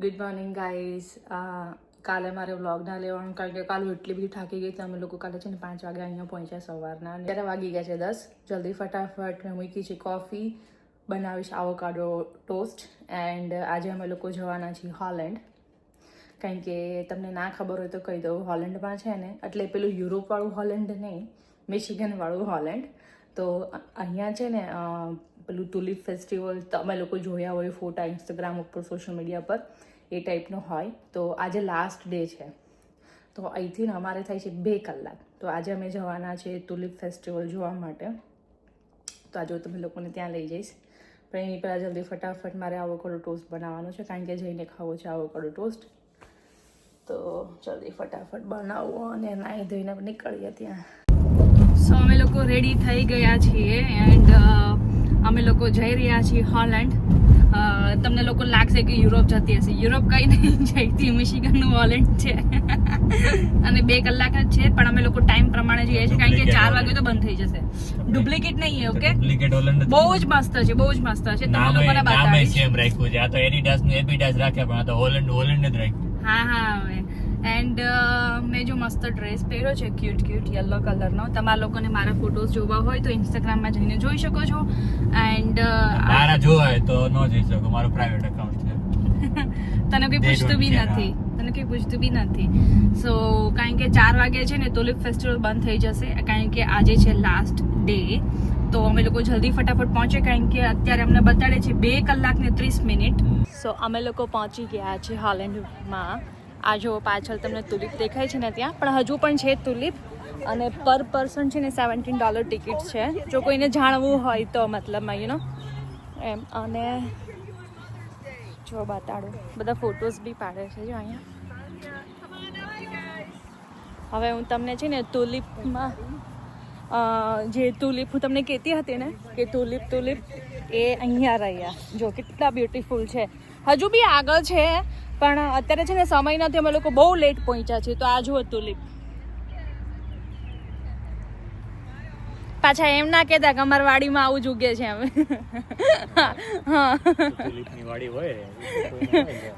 Good morning guys. કાલે મારે vlog ના લેવાનું કારણ કે કાલે એટલી બધી થાકી ગઈ તો અમે લોકો કાલે છે ને 5 વાગે અહીંયા પહોંચ્યા સવારના. ત્યારે વાગી ગયા છે 10. જલ્દી ફટાફટ મેં મૂકી છે કોફી, બનાવીશ આવોકાડો ટોસ્ટ. એન્ડ આજે અમે લોકો જવાના છીએ હોલેન્ડ. કારણ કે તમને ના ખબર હોય તો કહી દઉં, હોલેન્ડમાં છે ને એટલે પેલું યુરોપવાળું હોલેન્ડ નહીં, મિશિગનવાળું હોલેન્ડ. તો અહીંયા છે ને પેલું ટુલિપ ફેસ્ટિવલ તમે લોકો જોયા હોય ફોટા ઇન્સ્ટાગ્રામ ઉપર, સોશિયલ મીડિયા પર, એ ટાઈપનો હોય. તો આજે લાસ્ટ ડે છે તો અહીંથી ને અમારે થાય છે 2 કલાક. તો આજે અમે જવાના છે ટુલિપ ફેસ્ટિવલ જોવા માટે. તો આજે તમે લોકોને ત્યાં લઈ જઈશ. પણ એની પહેલાં જલ્દી ફટાફટ મારે આવોકાડો ટોસ્ટ બનાવવાનો છે કારણ કે જઈને ખાવો છે આવોકાડો ટોસ્ટ. તો જલ્દી ફટાફટ બનાવો અને નાહી ધોઈને નીકળીએ ત્યાં. સો અમે લોકો રેડી થઈ ગયા છીએ એન્ડ અમે લોકો જઈ રહ્યા છીએ હોલેન્ડ. તમને લોકો લાગશે કે યુરોપ જતી હશે. યુરોપ કંઈ નહીં જઈતી, મિશિગનનું હોલેન્ડ છે અને 2 કલાક જ છે. પણ અમે લોકો ટાઈમ પ્રમાણે જઈએ છીએ કારણ કે 4 વાગે તો બંધ થઈ જશે. ડુપ્લિકેટ નહીં, ઓકે? બહુ જ મસ્ત છે, બહુ જ મસ્ત છે. તમને લોકોને બતાવીશ. સેમ રાખ્યું છે. આ તો એડિડાસ નું એડિડાસ રાખ્યા પણ આ તો હોલેન્ડ જ રાખ્યું. હા હવે એન્ડ મેં જો મસ્ત ડ્રેસ પહેર્યો છે, ક્યુટ યલો કલરનો. તમારા લોકોને મારા ફોટોઝ જોવા હોય તો ઇન્સ્ટાગ્રામમાં જઈને જોઈ શકો છો. એન્ડ મારા જોવા હોય તો ન જોઈ શકો, મારું પ્રાઇવેટ એકાઉન્ટ છે. તને કોઈ પૂછતું બી નથી. સો કારણ કે 4 વાગે છે ને ટુલિપ ફેસ્ટિવલ બંધ થઈ જશે કારણ કે આજે છે લાસ્ટ ડે. તો અમે લોકો જલ્દી ફટાફટ પહોંચે કારણ કે અત્યારે અમને બતાડે છે 2 કલાક ને 30 મિનિટ. સો અમે લોકો પહોંચી ગયા છે હોલેન્ડમાં. આ જો પાછળ તમને તુલિપ દેખાય છે ને ત્યાં, પણ હજુ પણ છે તુલિપ. અને પર પર્સન છે ને $17 ટિકિટ છે જો કોઈને જાણવું હોય તો, મતલબમાં યુ નો એમ. અને જો બતાડું, બધા ફોટોઝ બી પાડે છે જો અહીંયા. હવે હું તમને છે ને તુલિપમાં જે તુલિપ હું તમને કહેતી હતી ને કે તુલિપ એ અહીંયા રહ્યા. જો કેટલા બ્યુટીફુલ છે. હજુ બી આગળ છે પણ અત્યારે છે ને સમય નથી, અમે લોકો બહુ લેટ પહોંચ્યા છીએ. તો આ જુઓ તુલિપ. પાછા એમ ના કહેતા કે અમારી વાડીમાં આવું જ ઉગે છે અમે. હા,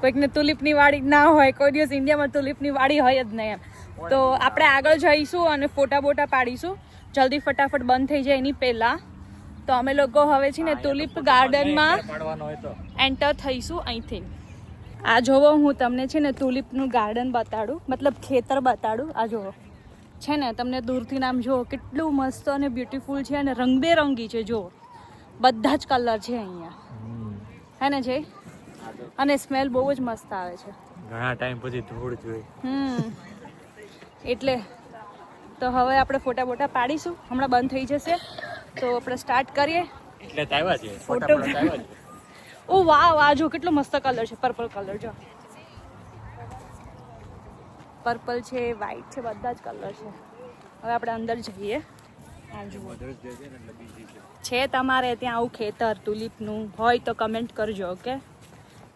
કોઈકને તુલિપની વાડી ના હોય, કોઈ દિવસ ઇન્ડિયામાં તુલિપની વાડી હોય જ નહીં એમ. તો આપણે આગળ જઈશું અને ફોટા બોટા પાડીશું જલ્દી ફટાફટ બંધ થઈ જાય એની પહેલા. તો અમે લોકો હવે છે ને તુલિપ ગાર્ડનમાં એન્ટર થઈશું અહીંથી. આ જોવો, હું તમને છે ને તુલિપનું ગાર્ડન બતાડું, મતલબ ખેતર બતાડું. આ જોવો છે ને, તમને દૂરથી નામ જુઓ કેટલું મસ્ત અને બ્યુટીફુલ છે અને રંગબેરંગી છે. જુઓ બધા જ કલર છે અહીંયા, હે ને જય? અને સ્મેલ બહુ જ મસ્ત આવે છે. ઘણા ટાઈમ પછી ધૂળ જોઈ. એટલે તો હવે આપણે ફોટા બોટા પાડીશું. હમણાં બંધ થઈ જશે તો આપણે સ્ટાર્ટ કરીએ. એટલે જ આવ્યા છે ફોટો. ઓ વાવ, આ જો કેટલો મસ્ત કલર છે, પર્પલ કલર. જો પર્પલ છે, વ્હાઈટ છે, બધા જ કલર છે. હવે આપણે અંદર જઈએ. આ જુઓ છે તમારે ત્યાં આવું ખેતર તુલિપનું હોય તો કમેન્ટ કરજો, ઓકે?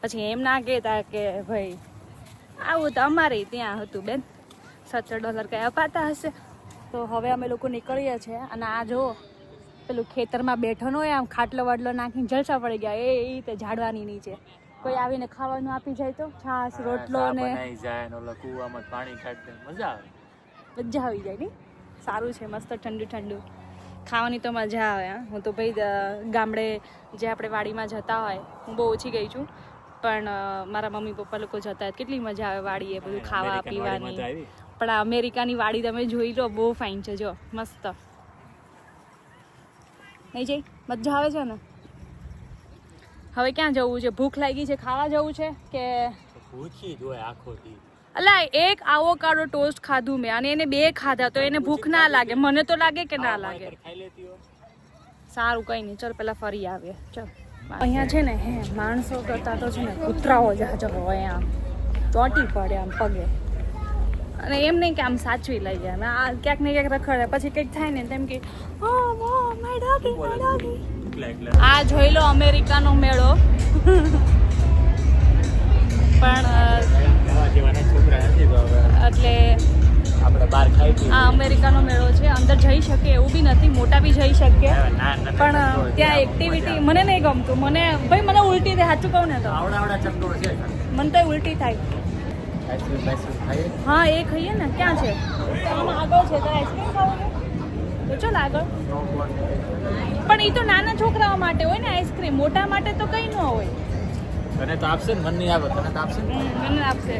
પછી એમ ના કહેતા કે ભાઈ આવું તો અમારે ત્યાં હતું બેન, $17 કંઈ અપાતા હશે. તો હવે અમે લોકો નીકળીએ છીએ. અને આ જો પેલું ખેતરમાં બેઠો ન હોય, આમ ખાટલો વાટલો નાખીને જલસા પડી ગયા એ રીતે ઝાડવાની નીચે. કોઈ આવીને ખાવાનું આપી જાય તો છાશ રોટલો ને કુવામાં પાણી કાઢી મજા આવે. મજા આવી જાય ને. સારું છે, મસ્ત ઠંડુ ઠંડુ ખાવાની તો મજા આવે. હું તો ભાઈ ગામડે જે આપણે વાડીમાં જતા હોય, હું બહુ ઓછી ગઈ છું પણ મારા મમ્મી પપ્પા લોકો જતા હોય, કેટલી મજા આવે વાડીએ બધું ખાવા પીવાની. પણ આ અમેરિકાની વાડી તમે જોઈ લો, બહુ ફાઇન છે. જો મસ્ત નહીં જઈ? મજા આવે છે ને. હવે ક્યાં જવું છે? ભૂખ લાગી છે, ખાવા જવું છે કે પૂછી જોય આખો દી. અલા એક આવોકાડો ટોસ્ટ ખાધું મેં અને એને 2 ખાધા તો એને ભૂખ ના લાગે? મને તો લાગે કે ના લાગે. સારું કંઈ નહીં, ચાલ પેલા ફરી આવીએ. ચાલ. અહીંયા છે ને માણસો કરતા તો છે ને કૂતરાઓ જાજો હોય, આમ ચોંટી પડે આમ પગે. અને એમ નહીં કે આમ સાચવી લઈ જાય, આ ક્યાંક ને ક્યાંક રખડે, પછી કંઈક થાય ને તેમ કે આ જોઈ લો અમેરિકાનો મેળો. પણ એટલે આપણે બહાર ખાઈ પીએ. આ અમેરિકાનો મેળો છે, અંદર જઈ શકે એવું બી નથી, મોટા બી જઈ શકીએ, ના, નથી પણ થતો. ત્યાં એક્ટિવિટી મને નહીં ગમતું. મને મને ઉલટી થાય, સાચું કહું ને તો આવડા ચક્કર છે. મને તો ઉલટી થાય. આઈસ્ક્રીમ ખાઈએ. હા એ ખાઈએ ને. ક્યાં છે? આમ આગળ છે. તો આઈસ્ક્રીમ ખાવું તો ચાલ આગળ. પણ એ તો નાના છોકરાઓ માટે હોય ને આઈસ્ક્રીમ, મોટા માટે તો કંઈ ન હોય. તને તો આપશે ને, મન નહીં આવે, તને તો આપશે ને. મને આપશે.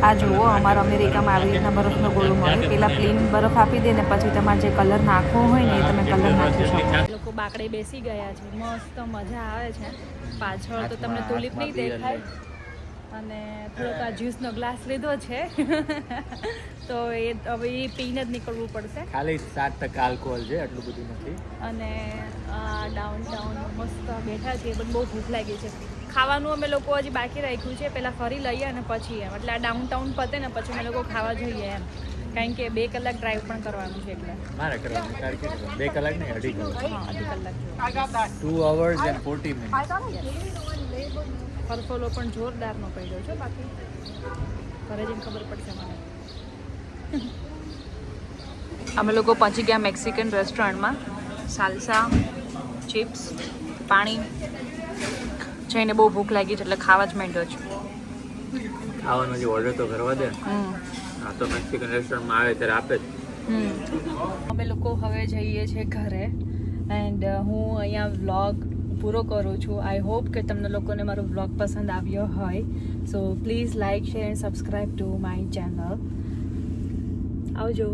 આ જુઓ, અમારા અમેરિકામાં આવી રીતના બરફનો ગોળો મળે. પેલા પ્લેન બરફ આપી દે ને પછી તમારે જે કલર નાખવો હોય ને એ તમે કલર નાખી શકો. લોકો બાકડે બેસી ગયા છે, મસ્ત મજા આવે છે. પાછળ તો તમને તુલિપ નહીં દેખાય. અને થોડોક આ જ્યુસનો ગ્લાસ લીધો છે તો એ હવે એ પીને જ નીકળવું પડશે. ખાલી 7% આલ્કોહોલ છે, એટલું બધું નથી. અને ડાઉન ટાઉન મસ્ત બેઠા છીએ, પણ બહુ ભૂખ લાગી છે. ખાવાનું અમે લોકો હજી બાકી રાખ્યું છે, પહેલાં ફરી લઈએ અને પછી એમ, એટલે આ ડાઉન ટાઉન પતે ને પછી અમે લોકો ખાવા જોઈએ એમ, કારણ કે 2 કલાક ડ્રાઈવ પણ કરવાનું છે. એટલે મારે કરવાનું તારે કેટલું? 2 કલાક નહીં, 2.5 કલાક. હા, 2.5 કલાક. 2 hours and 40 minutes. ફરફોલો પણ જોરદારનો પડ્યો છે. બાકી ઘરે જઈને ખબર પડશે મને. અમે લોકો પહોંચી ગયા મેક્સિકન રેસ્ટોરન્ટમાં. સાલ્સા, ચિપ્સ, પાણી. જઈને બહુ ભૂખ લાગી છે એટલે ખાવા જ માંડ્યો છું. ખાવાનું જે ઓર્ડર તો કરવા દે. હા, તો મેક્સિકન રેસ્ટોરન્ટમાં આવે ત્યારે આપે જ. અમે લોકો હવે જઈએ છીએ ઘરે એન્ડ હું અહીંયા વ્લોગ પૂરો કરું છું. આઈ હોપ કે તમને લોકોને મારો વ્લોગ પસંદ આવ્યો હોય. So please like, share and subscribe to my channel. આવજો.